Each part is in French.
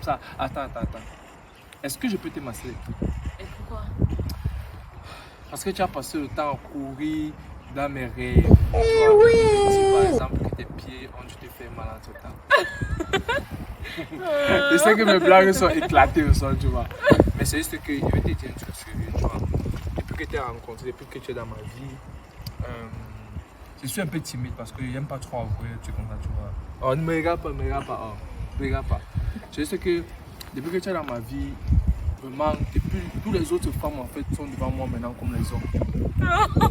comme ça. Attends. Est-ce que je peux te masser les pieds? Et pourquoi? Parce que tu as passé le temps à courir dans mes rêves. Oui. Si par exemple que tes pieds ont dû te faire mal en tout temps. Je sais que mes blagues sont éclatées au sol, tu vois. Mais c'est juste que je vais te dire un truc sérieux, tu vois. Depuis que tu as rencontré, depuis que tu es dans ma vie, je suis un peu timide parce que j'aime pas trop avouer des trucs comme ça, tu vois. Oh, ne me regarde pas, C'est juste que depuis que tu es dans ma vie, vraiment, et puis toutes les autres femmes en fait sont devant moi maintenant comme les hommes.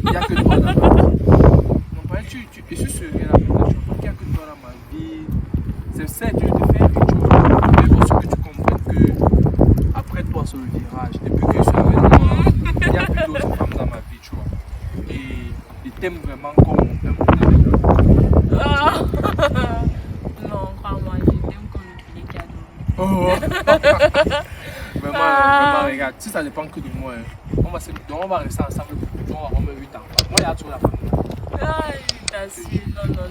Il n'y a que toi dans ma vie. Non, pas je suis sérieux là maintenant, tu vois. Il n'y a que toi dans ma vie. C'est ça, tu te fais quelque chose. Mais il faut que tu comprennes que après toi sur le virage, depuis que je suis avec toi, il n'y a plus d'autres femmes dans ma vie, tu vois. Et ils t'aiment vraiment comme un poulet. Non, crois-moi, je t'aime comme le poulet qui a dormi. Oh. Vraiment, regarde, si ça dépend que de moi, hein, on va rester ensemble pour on va 8 ans. Moi, il y a toujours la famille.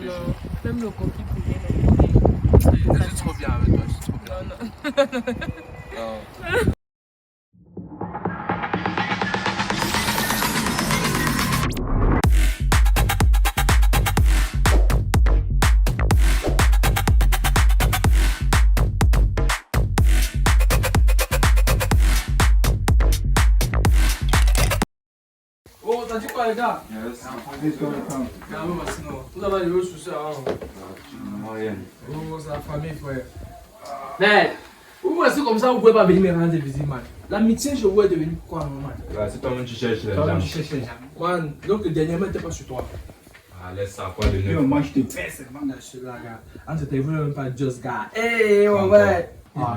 Non. Même le coquille poulet, Je suis trop bien avec toi, Non. Oh, t'as dit quoi les gars? Yes. Vous avez les soucis, hein? Moyenne. Oh, c'est la famille, frère. Mais, vous c'est comme ça, vous pouvez pas venir me rendre visite, man. L'amitié, je vois devenir quoi, man? C'est toi-même tu cherches les Toi-même, gens. tu cherches les gens. Man, donc dernièrement, t'es pas sur toi. Ah, laisse ça, quoi de neuf? Moi, je te fais seulement dans ce là, gars. En ce temps, vous même pas Just Gars. Hey, ouais.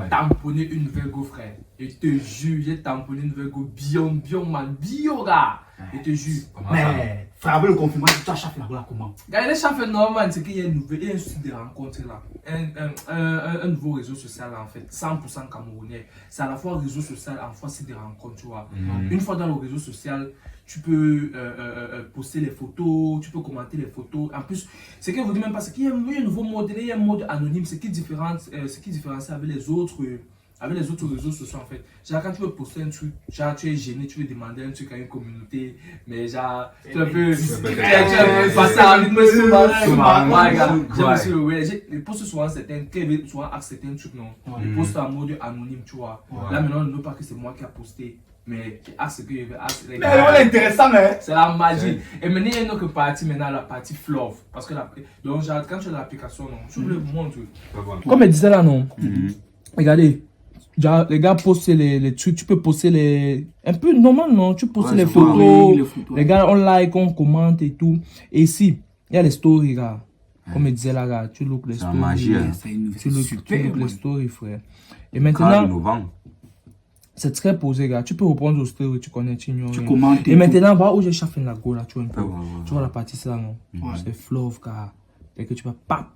Tamponné une nouvelle go, frère. Je te jure, j'ai tamponné une nouvelle go. Bien, man. Bio, gars. Je te jure. Mais, frère, avec le confinement, tu as chaffé là comment? Gars, les chefs normal, c'est qu'il y a une nouvelle, il y a un site de rencontre là. Un nouveau réseau social là, en fait. 100% camerounais. C'est à la fois réseau social, à la fois site de rencontre, tu vois. Une fois dans le réseau social, tu peux poster les photos, tu peux commenter les photos. En plus, ce que vous dites même pas, c'est qu'il y a un nouveau mode, il y a un mode anonyme, ce qui différencie avec les autres réseaux sociaux en fait. Genre quand tu veux poster un truc, genre tu es gêné, tu veux demander un truc à une communauté, mais genre tu peux passer à rythme je poste souvent certains, quand ils veulent souvent accepter un truc, non. Je poste en mode anonyme, tu vois. Là maintenant, ne veut pas que c'est moi qui a posté. Mais ce que je veux, Mais c'est intéressant, hein? C'est la magie. Et maintenant, il y a une autre partie, maintenant, la partie Flove. Parce que donc, genre, quand tu as l'application, non, tu le montres. Comme elle disait là, non. Regardez, genre, les gars postent les trucs, tu peux poster les. Un peu normal, non? Tu postes les photos, les gars, on like, on commente et tout. Et ici, il y a les stories, gars. Comme elle disait là, gars, tu look les stories. C'est magie, hein? Tu look les stories, frère. Et maintenant. C'est très posé, gars. Tu peux reprendre au story, tu connais, tu ignores. Tu commentes. Et maintenant, va où j'ai chafé la go là, tu vois un peu. Tu vois la partie ça, non? C'est Flove, gars. Et que tu vas pas.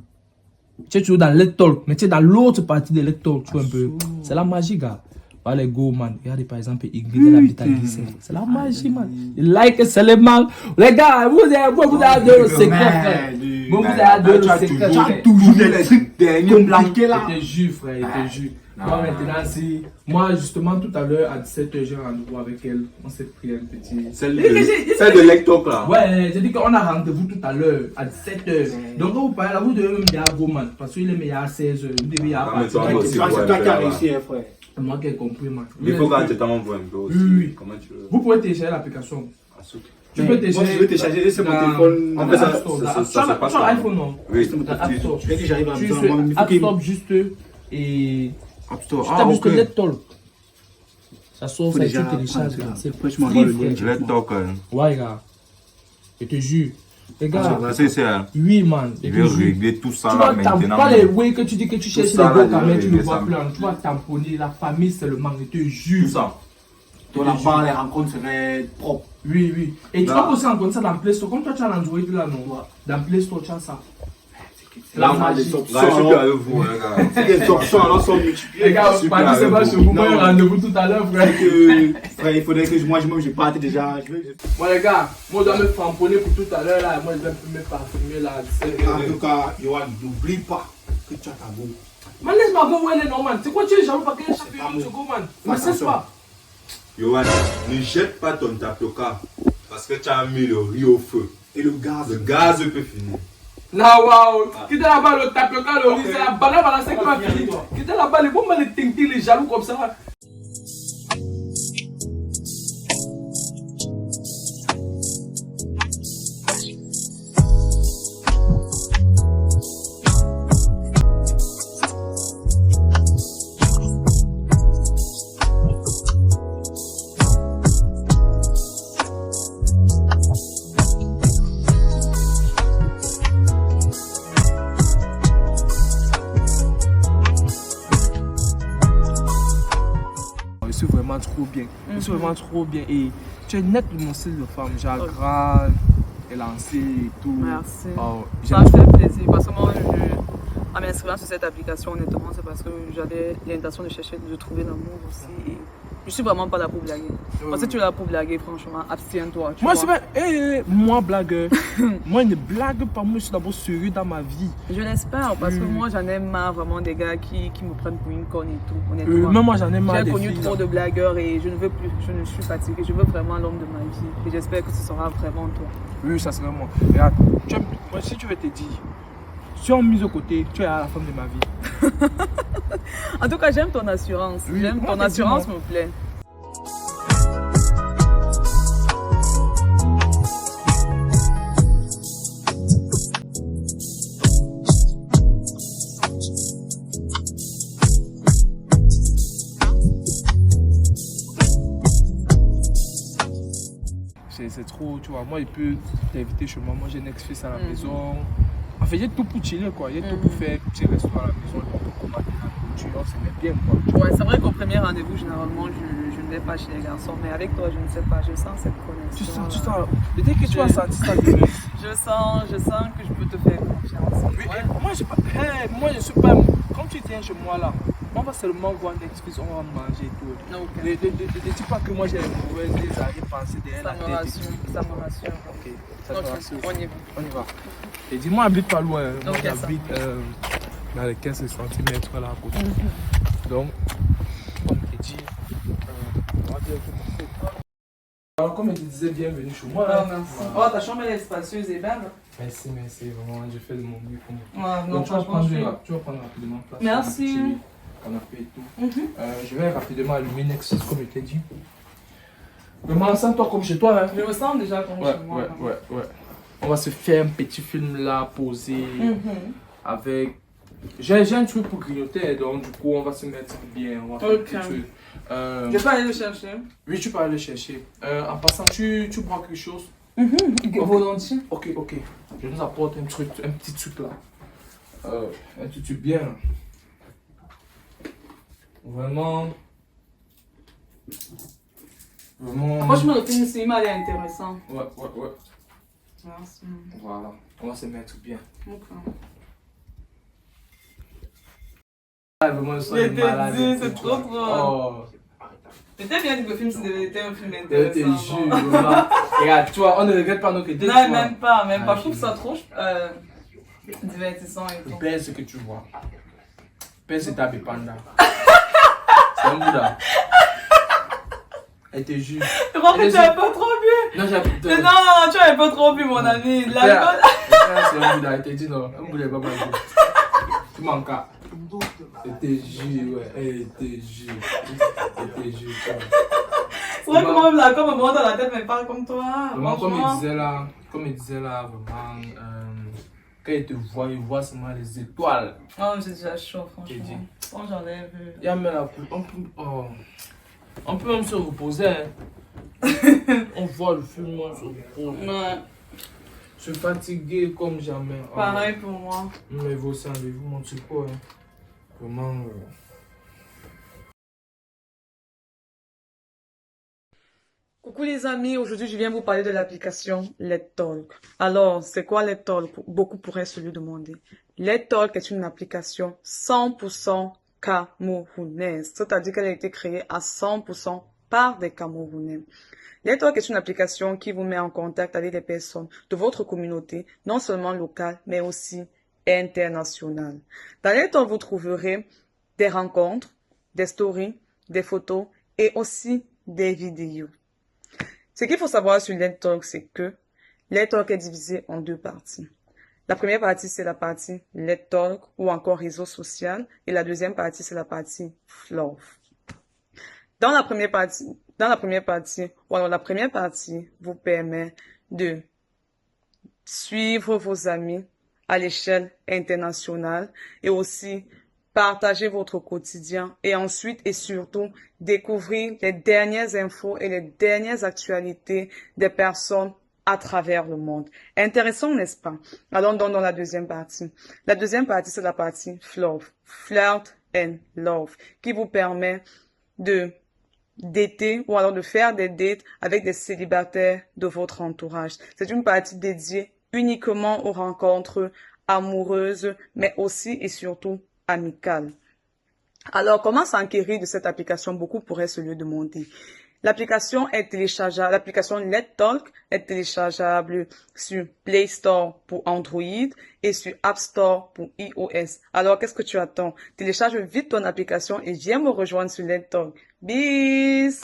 Tu es toujours dans le talk, mais tu es dans l'autre partie de le talk, tu vois un peu. C'est la magie, gars. Va les go, man. Regardez par exemple, Ingrid, elle habite à Guissé. C'est la magie, man. Like, c'est les mal. Les gars, vous avez le secret, frère. Vous avez le secret. Tu as toujours des trucs compliqués là. Je te jure, frère, je te jure. Moi maintenant, si. Moi, justement, tout à l'heure, à 17h, j'ai rendez-vous avec elle. On s'est pris un petit. Celle de Lectok là. Ouais, j'ai dit qu'on a rendez-vous tout à l'heure, à 17h. Donc, quand vous parlez là, vous devez même dire à Goman. Parce qu'il est meilleur à 16h. Vous devez y avoir. C'est toi qui as réussi, hein, frère. C'est moi qui ai compris, man. Il faut quand tu t'envoies un peu aussi. Oui. Comment tu veux? Vous pouvez télécharger l'application. Tu peux télécharger. Moi, je veux télécharger, c'est mon téléphone. En fait, ça passe sur l'iPhone, non? Oui. Dans App Store. Je vais dire, j'arrive à Tu fais App Store juste et. App Store. Tu tapes juste Let's Talk. Ça sort, ça tu télécharges. C'est free, frère. Let's Talk. Ouais, gars. Je te jure. Les gars. C'est oui, man. Je vais régler tout ça tu là vois, maintenant. pas les way que tu dis que tu cherches les ça, gars là, quand même, tu ne je vois vais plus. Tu vas tamponner. La famille, c'est le manque. Je te jure. Tout ça. Toi là-bas, les rencontres seraient propres. Oui. Et tu vas aussi rencontrer ça dans Play Store. Comme toi, tu as l'Android là, non? Dans Play Store, tu as ça. Là, on a des options. Les options alors sont multipliées. Les gars, c'est pas chez vous. Moi, rendez-vous tout à l'heure, frère. Frère, il faudrait que moi-même je parte déjà. Moi, les gars, moi, je dois me tamponner pour tout à l'heure là. Moi, je vais me parfumer là. En tout cas, Yohan, n'oublie pas que tu as ta go. Man, laisse-moi go où elle est, non, man. C'est quoi, tu es jaloux parce qu'elle est champignon de go, man. Ne me cesse pas. Yohan, ne jette pas ton tapioca parce que tu as mis le riz au feu. Et le gaz. Le gaz peut finir. Là, waouh. Quittez là-bas le tapioca, le riz, c'est la banane, voilà, c'est quoi, fini. Quittez là-bas, les bons, les ting-ting, les jaloux comme ça. Je suis vraiment trop bien. Je suis vraiment trop bien. Et tu es net de mon style de femme. Genre grande, élancée et tout. Merci. Oh, Ça me fait plaisir parce que moi, en m'inscrivant sur cette application, honnêtement, c'est parce que j'avais l'intention de chercher, de trouver l'amour aussi. Et je suis vraiment pas là pour blaguer. Parce que tu es là pour blaguer, franchement, abstiens-toi. Moi, vois. c'est pas. Moi, blagueur. Moi, ne blague pas. Moi, je suis d'abord sérieux dans ma vie. Je l'espère parce que moi, j'en ai marre vraiment des gars qui me prennent pour une conne et tout, honnêtement. Même moi, j'en ai marre J'ai des connu filles, trop là. de blagueurs et je ne veux plus, je ne suis fatiguée. Je veux vraiment l'homme de ma vie. Et j'espère que ce sera vraiment toi. Oui, ça serait moi. Regarde, moi, si tu veux te dire, si on mise au côté, tu es à la femme de ma vie. En tout cas, j'aime ton assurance. Oui, J'aime moi, ton assurance, effectivement. me plaît. C'est trop, tu vois. Moi, il peut t'inviter chez moi. Moi, j'ai un ex-fils à la maison. En fait, j'ai tout pour chiller, quoi. J'ai tout pour faire un petit resto à la maison. Pour commander la nourriture, c'est bien, quoi. Ouais, c'est vrai qu'au premier rendez-vous, généralement, je ne vais pas chez les garçons. Mais avec toi, je ne sais pas. Je sens cette connexion. Tu sens. Dès que tu as senti ça, différence. Je sens que je peux te faire confiance. Oui, Ouais. moi, j'ai pas. Hey, moi, je suis pas. Comme tu viens chez moi là, on va seulement voir Netflix, on va manger et tout. Ok. Ne dis pas que moi j'ai des arrière-pensées derrière Ça la me tête. rassure. Ça me rassure. Ok, ça te Ok, rassure. on y va. On y va. Et dis-moi, habite pas loin. Moi, Ok, ça j'habite dans les 15 cm là à côté. Donc, comme je t'ai dit, on va dire que. Alors, comme je te disais, bienvenue chez moi. Ah, hein. merci. Voilà. Oh, ta chambre elle est spacieuse et belle. Merci, vraiment, j'ai fait de mon mieux pour moi. Ouais, non, Donc, tu vas franchement, prendre rapidement place. Merci. sur le petit canapé et tout. Je vais rapidement allumer Nexus comme je t'ai dit. Vraiment, sens-toi comme chez toi. Hein. Je me sens déjà comme Ouais, chez moi. là. ouais. On va se faire un petit film là, posé, avec. J'ai un truc pour grignoter, donc du coup, on va se mettre bien. On va faire un petit Ok. truc. Je peux aller le chercher. Oui, tu peux aller chercher. En passant, tu bois quelque chose? Volontiers. Ok. Je nous apporte un petit truc là. Un petit truc bien. Vraiment. Franchement, le film cinéma est intéressant. Ouais. Merci. Voilà. On va se mettre bien. Ok. Ah, vraiment, le son Je est t'ai malade. dit, c'est trop drôle. Oh. Peut-être bien que le film c'était un film Je te intéressant. jure, vraiment. Regarde, tu vois, on ne regrette pas nos crédits. Non, même pas. Ah, Je trouve ça trop divertissant et tout. Pèse ce que tu vois. Pèse c'est ta panda. C'est un Bouddha. Elle te jure. Je crois que tu avais pas trop bu. Non, j'habite. Mais non, tu avais pas trop bu, mon ami. L'alcool. C'est un Bouddha. Elle te dit non. Un Bouddha n'est pas mal. Tu manques. Elle te jure, ouais. Elle te jure. Tu vois. C'est vrai que moi, là, comme me monte dans la tête, mais pas comme toi. Vraiment, comme il Franchement. disait là, vraiment, quand il te voit, il voit seulement les étoiles. Oh, j'ai déjà chaud, J'ai dit. franchement. Oh, j'enlève. Il y a même on peut même se reposer. Hein. On voit le film, on se repose. Ouais, Je suis fatigué comme jamais. Oh. pareil pour moi. Mais vous savez, vous montrez quoi. Hein. Vraiment. Coucou les amis, aujourd'hui je viens vous parler de l'application Let's Talk. Alors, c'est quoi Let's Talk? Beaucoup pourraient se le demander. Let's Talk est une application 100% camerounaise, c'est-à-dire qu'elle a été créée à 100% par des Camerounais. Let's Talk est une application qui vous met en contact avec des personnes de votre communauté, non seulement locale, mais aussi international. Dans Let's Talk, vous trouverez des rencontres, des stories, des photos et aussi des vidéos. Ce qu'il faut savoir sur Let's Talk, c'est que Let's Talk est divisé en deux parties. La première partie, c'est la partie Let's Talk ou encore réseau social. Et la deuxième partie, c'est la partie Flow. Dans la première partie, la première partie vous permet de suivre vos amis à l'échelle internationale et aussi partager votre quotidien et ensuite et surtout découvrir les dernières infos et les dernières actualités des personnes à travers le monde. Intéressant, n'est-ce pas? Allons donc dans la deuxième partie. La deuxième partie, c'est la partie Flow, Flirt and Love, qui vous permet de dater ou alors de faire des dates avec des célibataires de votre entourage. C'est une partie dédiée uniquement aux rencontres amoureuses, mais aussi et surtout amicales. Alors, comment s'enquérir de cette application? Beaucoup pourraient se le demander. L'application est téléchargeable, l'application Let's Talk est téléchargeable sur Play Store pour Android et sur App Store pour iOS. Alors, qu'est-ce que tu attends? Télécharge vite ton application et viens me rejoindre sur Let's Talk. Bis!